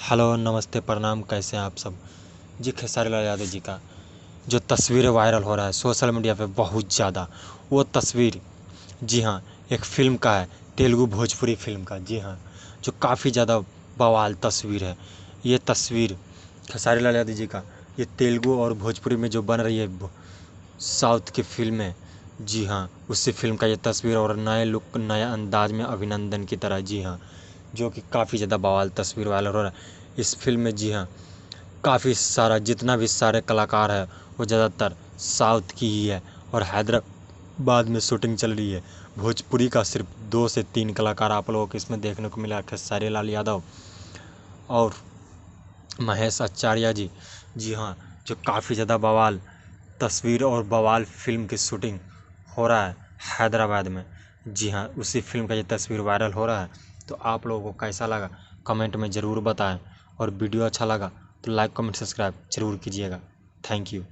Hello नमस्ते प्रणाम, कैसे हैं आप सब। जी खेसारी लाल यादव जी का जो तस्वीर वायरल हो रहा है सोशल मीडिया पे बहुत ज़्यादा, वो तस्वीर जी हाँ एक फ़िल्म का है, तेलुगु भोजपुरी फ़िल्म का। जी हाँ, जो काफ़ी ज़्यादा बवाल तस्वीर है। ये तस्वीर खेसारी लाल यादव जी का ये तेलुगु और भोजपुरी में जो बन रही है साउथ की फ़िल्में, जी हाँ उसी फ़िल्म का ये तस्वीर और नए लुक नए अंदाज में अभिनंदन की तरह। जी हाँ, जो कि काफ़ी ज़्यादा बवाल तस्वीर वायरल हो रहा है इस फिल्म में। जी हाँ, काफ़ी सारा जितना भी सारे कलाकार है वो ज़्यादातर साउथ की ही है और हैदराबाद में शूटिंग चल रही है। भोजपुरी का सिर्फ 2 से 3 कलाकार आप लोगों को इसमें देखने को मिला, खेसारी लाल यादव और महेश आचार्य जी। जी हाँ, जो काफ़ी ज़्यादा बवाल तस्वीर और बवाल फिल्म की शूटिंग हो रहा है हैदराबाद में। जी हाँ, उसी फिल्म का ये तस्वीर वायरल हो रहा है। तो आप लोगों को कैसा लगा कमेंट में ज़रूर बताएं, और वीडियो अच्छा लगा तो लाइक कमेंट सब्सक्राइब ज़रूर कीजिएगा। Thank you.